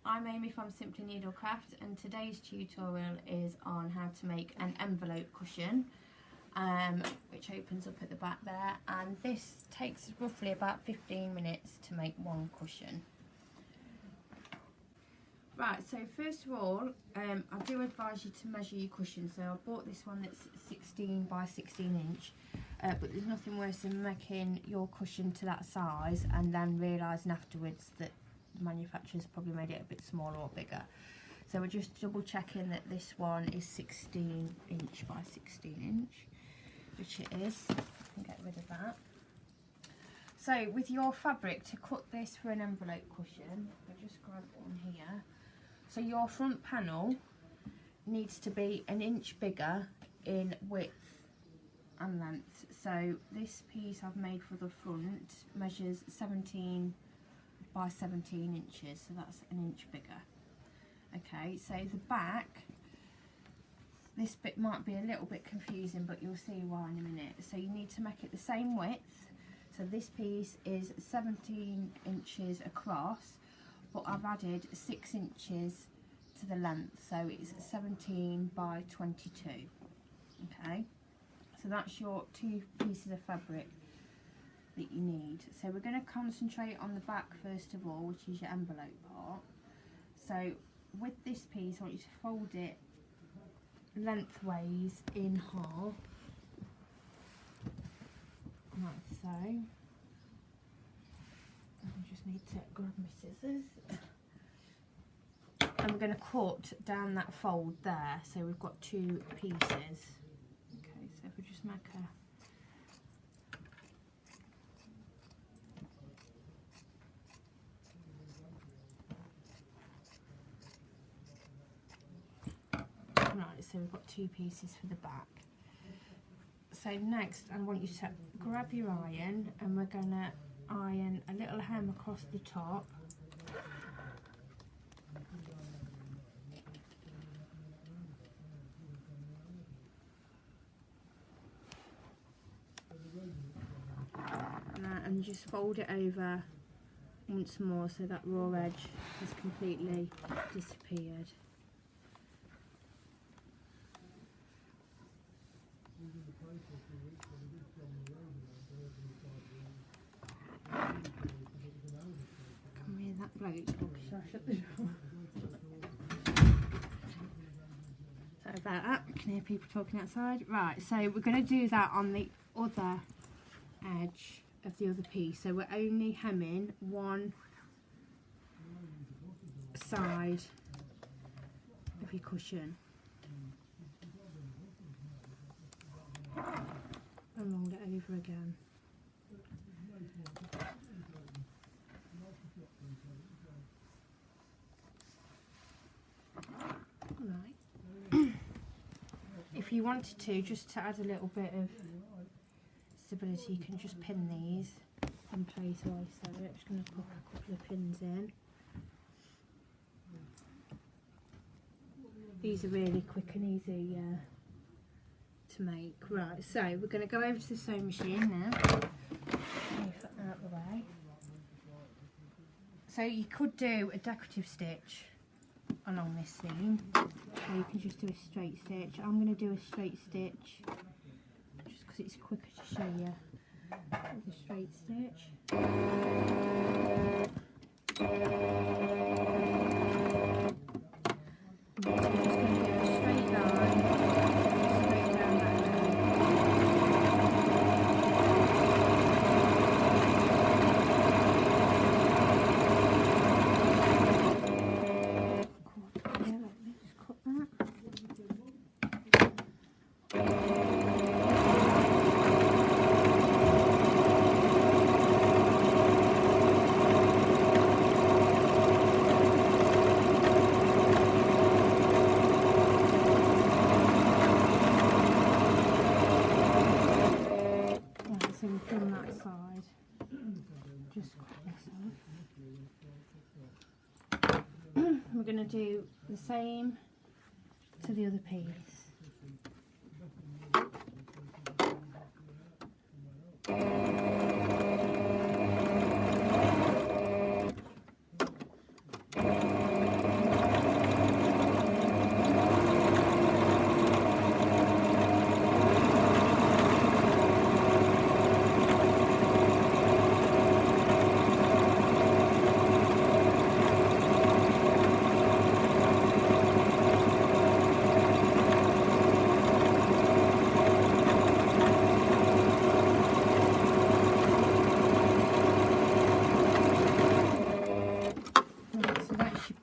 I'm Amy from Simply Needlecraft, and today's tutorial is on how to make an envelope cushion, which opens up at the back there, and this takes roughly about 15 minutes to make one cushion. Right, so first of all, I do advise you to measure your cushion. So I bought this one that's 16 by 16 inch, but there's nothing worse than making your cushion to that size and then realising afterwards that the manufacturer's probably made it a bit smaller or bigger. So we're just double checking that this one is 16 inch by 16 inch, which it is. I can get rid of that. So with your fabric, to cut this for an envelope cushion, I'll just grab one here. So your front panel needs to be an inch bigger in width and length. So this piece I've made for the front measures 17 by 17 inches, so that's an inch bigger. Okay, so the back, this bit might be a little bit confusing, but you'll see why in a minute. So you need to make it the same width. So this piece is 17 inches across, but I've added 6 inches to the length, so it's 17 by 22. Okay, so that's your 2 pieces of fabric that you need. So we're going to concentrate on the back first of all, which is your envelope part. So with this piece, I want you to fold it lengthways in half, like so. I just need to grab my scissors. And we're going to cut down that fold there, so we've got 2 pieces. Okay, so if we just make a right, so we've got 2 pieces for the back. So next I want you to grab your iron, and we're going to iron a little hem across the top. And just fold it over once more so that raw edge has completely disappeared. Come here, that bloke. Shall I shut the door? Sorry about that, I can hear people talking outside. Right, so we're going to do that on the other edge of the other piece. So we're only hemming one side of your cushion and roll it over again. Right. If you wanted to, just to add a little bit of stability, you can just pin these in place while I sew it. I'm just going to pop a couple of pins in. These are really quick and easy to make. Right, so we're going to go over to the sewing machine now. Move that out of the way. So you could do a decorative stitch along this seam, or you can just do a straight stitch. I'm going to do a straight stitch just because it's quicker to show you with a straight stitch. So we're just going to do a straight line straight down that from that side, just cut this off. We're going to do the same to the other piece.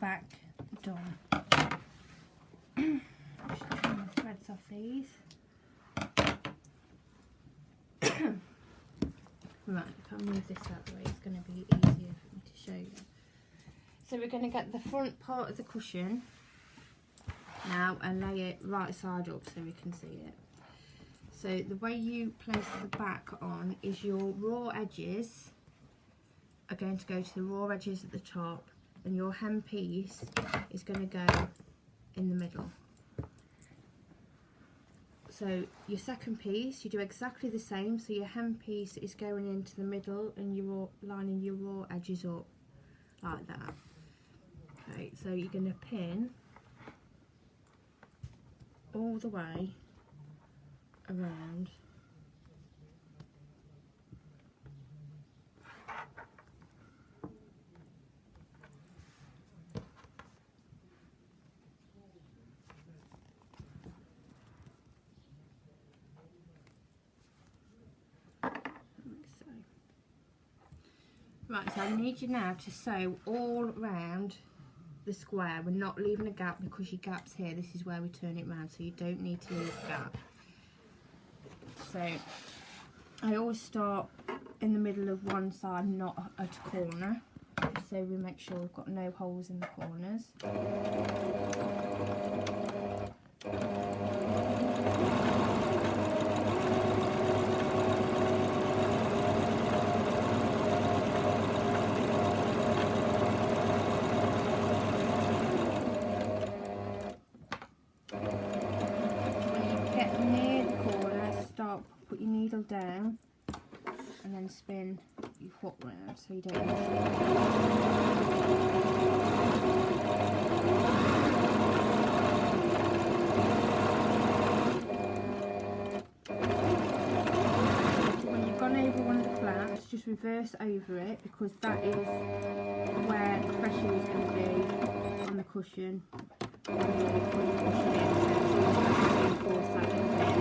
back done. Just trim the threads off these. Right, if I move this out of the way, it's going to be easier for me to show you. So we're going to get the front part of the cushion now and lay it right side up so we can see it. So the way you place the back on is your raw edges are going to go to the raw edges at the top, and your hem piece is going to go in the middle. So your second piece, you do exactly the same. So your hem piece is going into the middle and you're lining your raw edges up like that. Okay, so you're going to pin all the way around. Right, so I need you now to sew all around the square. We're not leaving a gap because your gap's here. This is where we turn it round, so you don't need to leave a gap. So I always start in the middle of one side, not at a corner, so we make sure we've got no holes in the corners. Put your needle down and then spin your foot round so you don't miss it. When you've gone over one of the flaps, just reverse over it, because that is where the pressure is going to be on the cushion. When you push it in, so reinforce that little bit.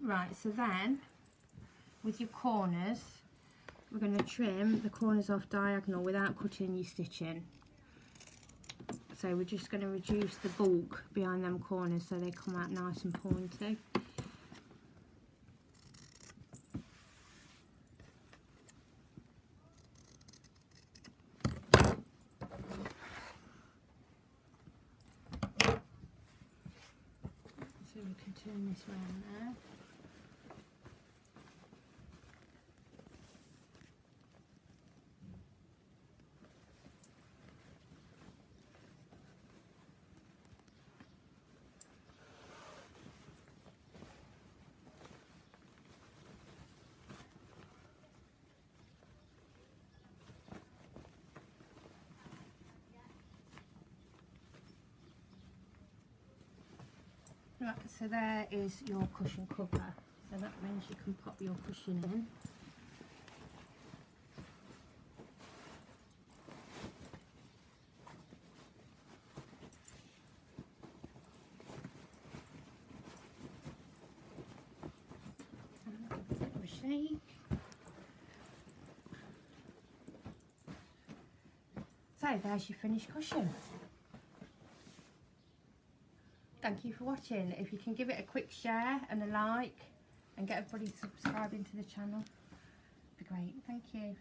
Right, so then with your corners, we're going to trim the corners off diagonal without cutting your stitching. So we're just going to reduce the bulk behind them corners so they come out nice and pointy. So we can turn this round now. Right, so there is your cushion cover. So that means you can pop your cushion in. And give it a bit of a shake. So there's your finished cushion. Thank you for watching. If you can give it a quick share and a like and get everybody subscribing to the channel, it'd be great. Thank you.